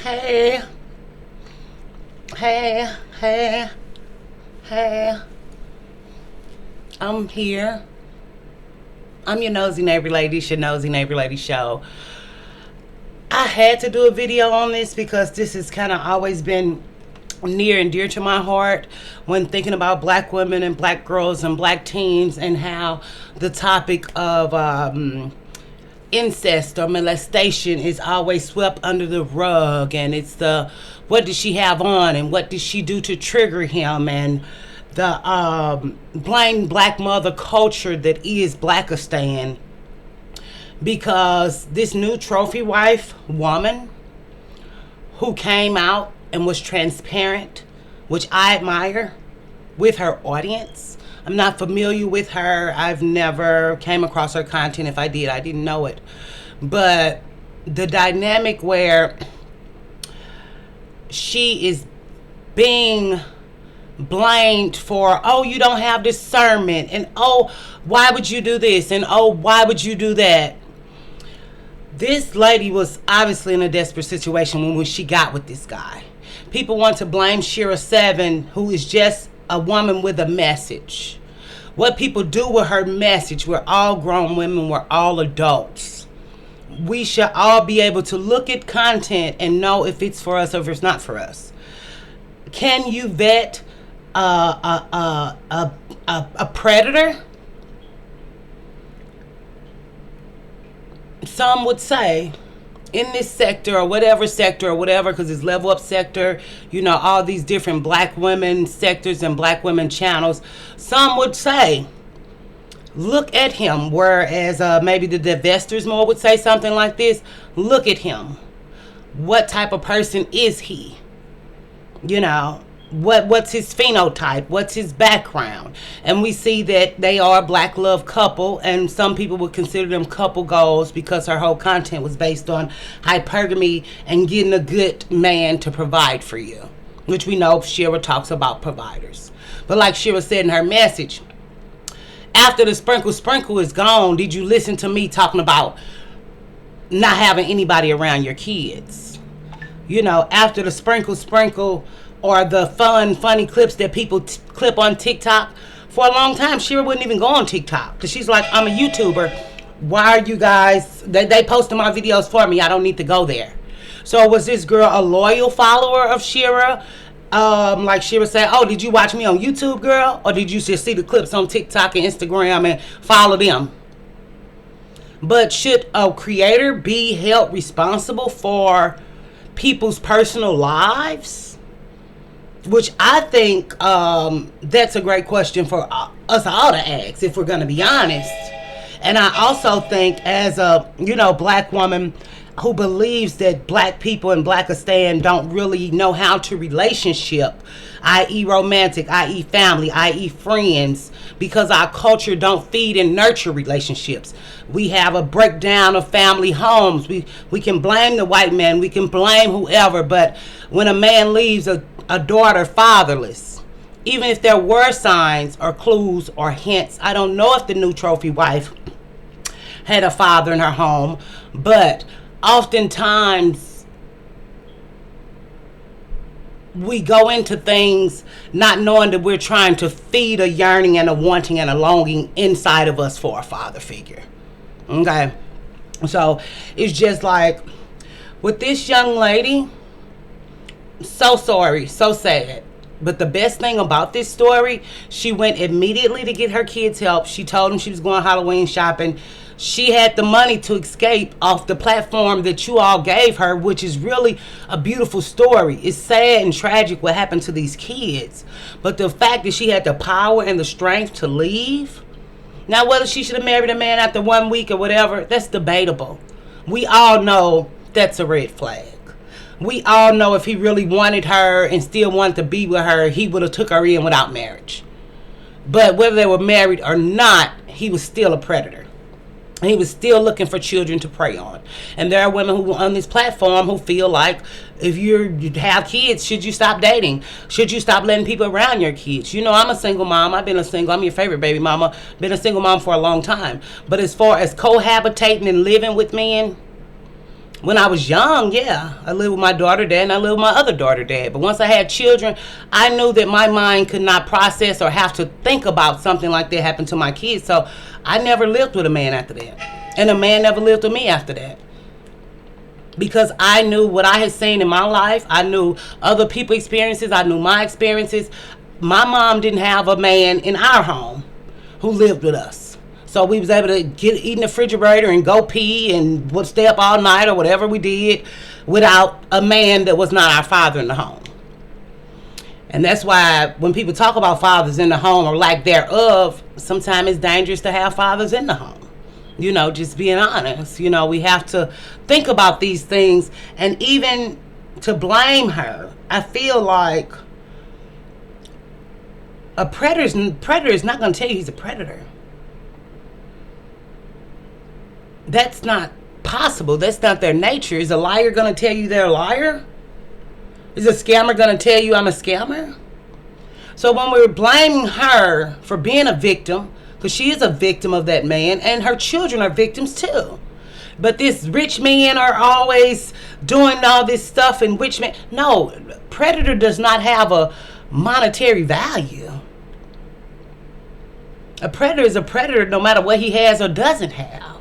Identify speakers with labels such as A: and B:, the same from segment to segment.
A: Hey, hey, hey, hey. I'm here. I'm your nosy neighbor lady. It's your nosy neighbor lady show. I had to do a video on this because this has kind of always been near and dear to my heart when thinking about black women and black girls and black teens, and how the topic of incest or molestation is always swept under the rug, and it's the what did she have on and what did she do to trigger him, and the blind black mother culture that is Blackistan. Because this new trophy wife woman who came out and was transparent, which I admire, with her audience. I'm not familiar with her. I've never came across her content. If I did, I didn't know it. But the dynamic where she is being blamed for, oh, you don't have discernment, and oh, why would you do this, and oh, why would you do that? This lady was obviously in a desperate situation when she got with this guy. People want to blame Shera 7, who is just a woman with a message. What people do with her message, we're all grown women, we're all adults. We should all be able to look at content and know if it's for us or if it's not for us. Can you vet a predator? Some would say in this sector or whatever, because it's level up sector, all these different black women sectors and black women channels. Some would say, look at him. Whereas maybe the divestors more would say something like this. Look at him. What type of person is he? What's his phenotype? What's his background? And we see that they are a black love couple, and some people would consider them couple goals because her whole content was based on hypergamy and getting a good man to provide for you, which we know Shera talks about providers. But like Shera said in her message, after the sprinkle is gone, did you listen to me talking about not having anybody around your kids? After the sprinkle or the funny clips that people clip on TikTok. For a long time, Shera wouldn't even go on TikTok because she's like, I'm a YouTuber. Why are you guys, they posted my videos for me. I don't need to go there. So was this girl a loyal follower of Shera? Like Shera said, oh, did you watch me on YouTube, girl? Or did you just see the clips on TikTok and Instagram and follow them? But should a creator be held responsible for people's personal lives? Which I think that's a great question for us all to ask, if we're going to be honest. And I also think, as a black woman who believes that black people in Blackistan don't really know how to relationship, i.e. romantic, i.e. family, i.e. friends, because our culture don't feed and nurture relationships. We have a breakdown of family homes. We can blame the white man, we can blame whoever, but when a man leaves a daughter fatherless, even if there were signs or clues or hints, I don't know if the new trophy wife had a father in her home, but oftentimes we go into things not knowing that we're trying to feed a yearning and a wanting and a longing inside of us for a father figure. Okay, so it's just like with this young lady, so sorry, so sad. But the best thing about this story, she went immediately to get her kids help. She told them she was going Halloween shopping. She had the money to escape off the platform that you all gave her, which is really a beautiful story. It's sad and tragic what happened to these kids. But the fact that she had the power and the strength to leave. Now, whether she should have married a man after 1 week or whatever, that's debatable. We all know that's a red flag. We all know if he really wanted her and still wanted to be with her, he would have took her in without marriage. But whether they were married or not, he was still a predator. He was still looking for children to prey on. And there are women who on this platform who feel like, if you have kids, should you stop dating? Should you stop letting people around your kids? I'm a single mom. I've been a single. I'm your favorite baby mama. Been a single mom for a long time. But as far as cohabitating and living with men, When I was young, yeah, I lived with my daughter dad and I lived with my other daughter dad. But once I had children, I knew that my mind could not process or have to think about something like that happen to my kids. So I never lived with a man after that. And a man never lived with me after that. Because I knew what I had seen in my life. I knew other people's experiences. I knew my experiences. My mom didn't have a man in our home who lived with us. So we was able to eat in the refrigerator and go pee and would stay up all night or whatever we did without a man that was not our father in the home. And that's why when people talk about fathers in the home or lack thereof, sometimes it's dangerous to have fathers in the home. You know, just being honest. You know, we have to think about these things. And even to blame her, I feel like a predator is not going to tell you he's a predator. That's not possible. That's not their nature. Is a liar going to tell you they're a liar? Is a scammer going to tell you I'm a scammer? So when we're blaming her for being a victim, because she is a victim of that man, and her children are victims too. But this rich men are always doing all this stuff, and rich men. No, predator does not have a monetary value. A predator is a predator no matter what he has or doesn't have.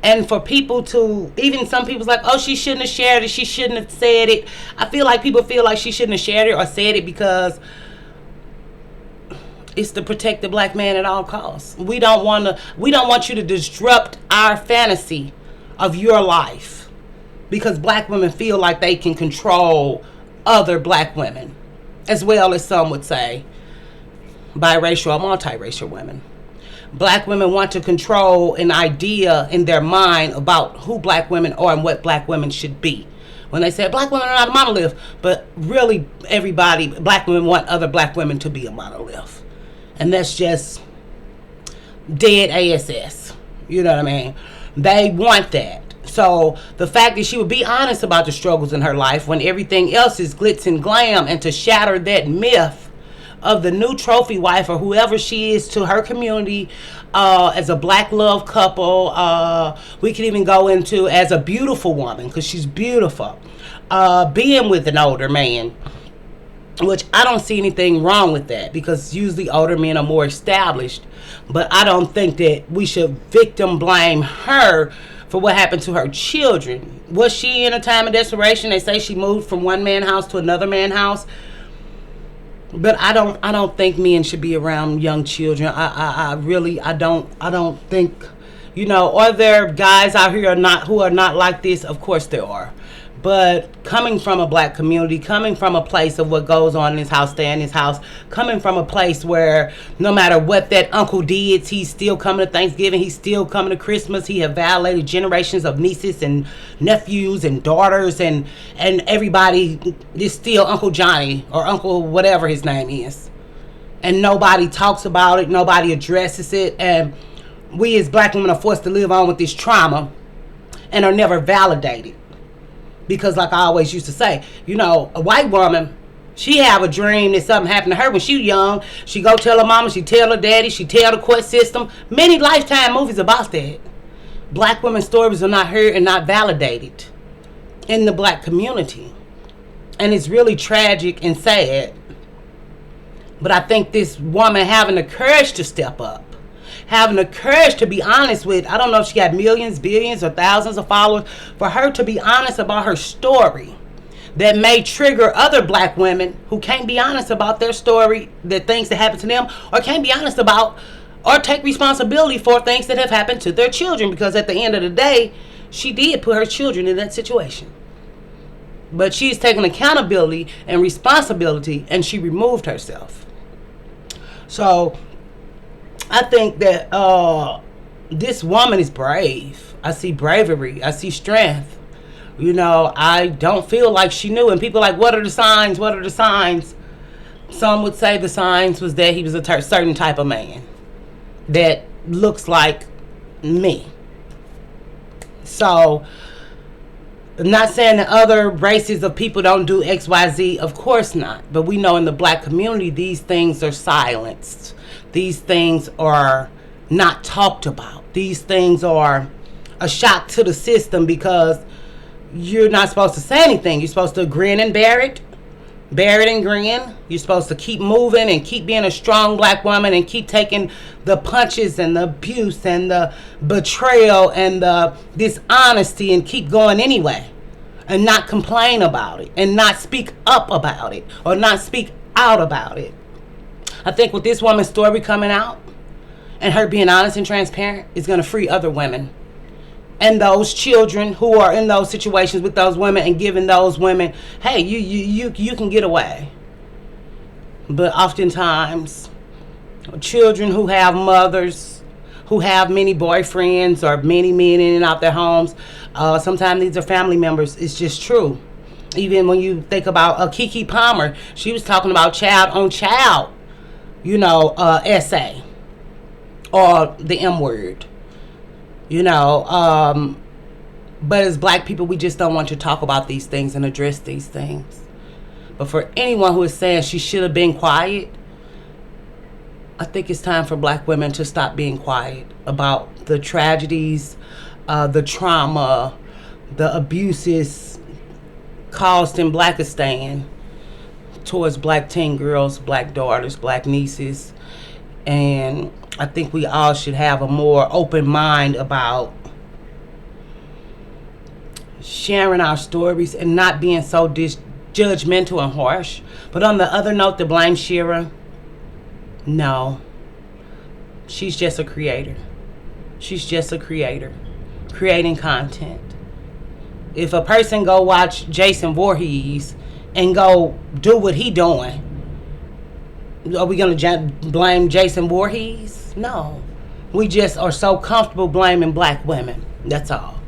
A: And for people to, even some people's like, oh, she shouldn't have shared it, she shouldn't have said it. I feel like people feel like she shouldn't have shared it or said it because it's to protect the black man at all costs. We don't want you to disrupt our fantasy of your life because black women feel like they can control other black women, as well as some would say biracial or multiracial women. Black women want to control an idea in their mind about who black women are and what black women should be. When they say black women are not a monolith, but really black women want other black women to be a monolith. And that's just dead ASS. You know what I mean? They want that. So the fact that she would be honest about the struggles in her life when everything else is glitz and glam, and to shatter that myth of the new trophy wife or whoever she is to her community as a black love couple. We can even go into as a beautiful woman because she's beautiful. Being with an older man, which I don't see anything wrong with that because usually older men are more established. But I don't think that we should victim blame her for what happened to her children. Was she in a time of desperation? They say she moved from one man's house to another man's house. But I don't think men should be around young children. I really don't think, you know, are there guys out here who are not like this? Of course there are. But coming from a black community, coming from a place of what goes on in his house, stay in his house, coming from a place where no matter what that uncle did, he's still coming to Thanksgiving, he's still coming to Christmas. He have violated generations of nieces and nephews and daughters, and everybody is still Uncle Johnny or Uncle whatever his name is. And nobody talks about it, nobody addresses it, and we as black women are forced to live on with this trauma and are never validated. Because like I always used to say, you know, a white woman, she have a dream that something happened to her when she was young. She go tell her mama, she tell her daddy, she tell the court system. Many Lifetime movies about that. Black women's stories are not heard and not validated in the black community. And it's really tragic and sad. But I think this woman having the courage to step up, having the courage to be honest with, I don't know if she got millions, billions, or thousands of followers, for her to be honest about her story that may trigger other black women who can't be honest about their story, the things that happened to them, or can't be honest about or take responsibility for things that have happened to their children, because at the end of the day, she did put her children in that situation. But she's taken accountability and responsibility, and she removed herself. So I think that this woman is brave. I see bravery. I see strength. You know, I don't feel like she knew. And people are like, what are the signs? What are the signs? Some would say the signs was that he was a certain type of man that looks like me. So, I'm not saying that other races of people don't do X, Y, Z. Of course not. But we know in the black community, these things are silenced. These things are not talked about. These things are a shock to the system because you're not supposed to say anything. You're supposed to grin and bear it. Bear it and grin. You're supposed to keep moving and keep being a strong black woman and keep taking the punches and the abuse and the betrayal and the dishonesty and keep going anyway. And not complain about it and not speak up about it or not speak out about it. I think with this woman's story coming out and her being honest and transparent is going to free other women and those children who are in those situations with those women and giving those women, hey, you can get away. But oftentimes, children who have mothers, who have many boyfriends or many men in and out their homes, sometimes these are family members. It's just true. Even when you think about Keke Palmer, she was talking about child on child, essay or the M word. But as black people, we just don't want to talk about these things and address these things. But for anyone who is saying she should have been quiet, I think it's time for black women to stop being quiet about the tragedies, the trauma, the abuses caused in Blackistan towards black teen girls, black daughters, black nieces. And I think we all should have a more open mind about sharing our stories and not being so judgmental and harsh. But on the other note, to blame Shera, no. She's just a creator. She's just a creator, creating content. If a person go watch Jason Voorhees and go do what he doing, are we going to blame Jason Voorhees? No. We just are so comfortable blaming black women. That's all.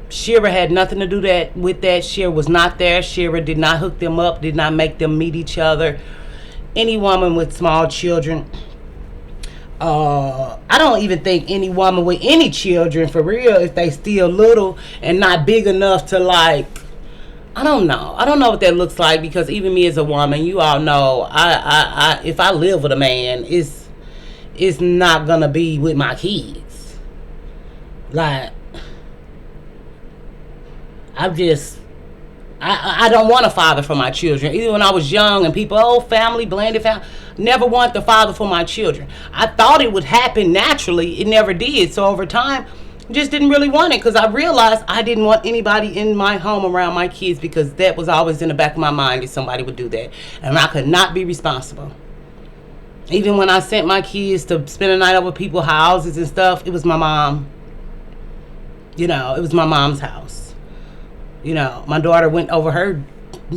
A: Shera had nothing to do with that. Shera was not there. Shera did not hook them up, did not make them meet each other. Any woman with small children, I don't even think any woman with any children, for real, if they still little and not big enough to I don't know what that looks like, because even me as a woman, you all know, I if I live with a man, it's not gonna be with my kids. I don't want a father for my children. Even when I was young and people, family, blended family, never want the father for my children. I thought it would happen naturally. It never did. So over time, just didn't really want it, because I realized I didn't want anybody in my home around my kids, because that was always in the back of my mind that somebody would do that. And I could not be responsible. Even when I sent my kids to spend the night over people's houses and stuff, it was my mom. It was my mom's house. My daughter went over her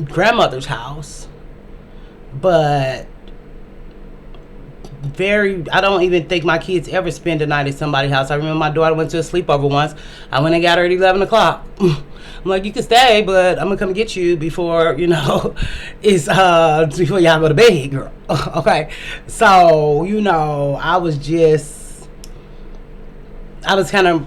A: grandmother's house. But I don't even think my kids ever spend the night at somebody's house. I remember my daughter went to a sleepover once. I went and got her at 11 o'clock. I'm like, you can stay, but I'm going to come get you before, it's, before y'all go to bed, girl. Okay. So, I was kind of,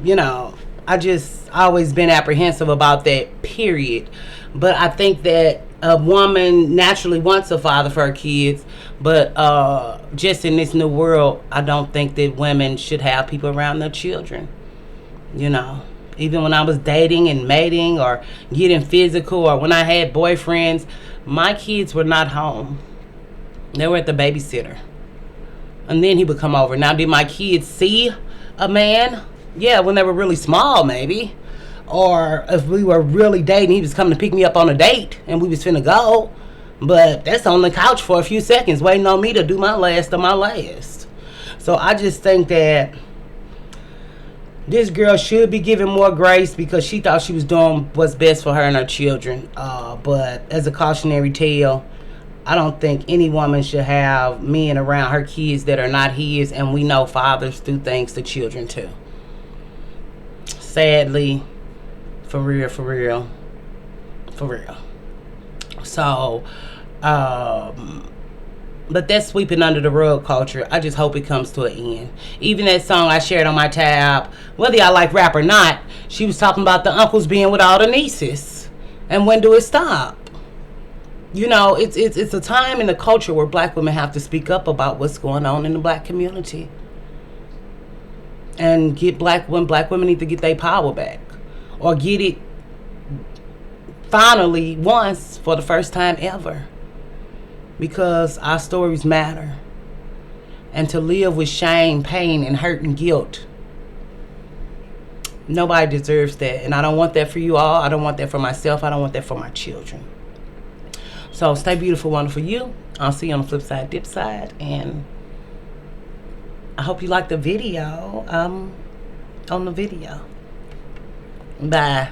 A: I just always been apprehensive about that, period. But I think that a woman naturally wants a father for her kids, but just in this new world, I don't think that women should have people around their children. Even when I was dating and mating or getting physical, or when I had boyfriends, my kids were not home. They were at the babysitter. And then he would come over. Now, did my kids see a man? Yeah, when they were really small, maybe. Or if we were really dating, he was coming to pick me up on a date and we was finna go. But that's on the couch for a few seconds, waiting on me to do my last of my last. So I just think that this girl should be given more grace, because she thought she was doing what's best for her and her children. But as a cautionary tale, I don't think any woman should have men around her kids that are not his, and we know fathers do things to children too. Sadly, for real. So, but that's sweeping under the rug culture. I just hope it comes to an end. Even that song I shared on my tab, whether y'all like rap or not, she was talking about the uncles being with all the nieces. And when do it stop? It's a time in the culture where black women have to speak up about what's going on in the black community. and get black women need to get their power back, or get it finally once for the first time ever, because our stories matter. And to live with shame, pain, and hurt and guilt, nobody deserves that. And I don't want that for you all. I don't want that for myself. I don't want that for my children. So stay beautiful, wonderful you. I'll see you on the flip side, dip side. And I hope you like the video. On the video. Bye.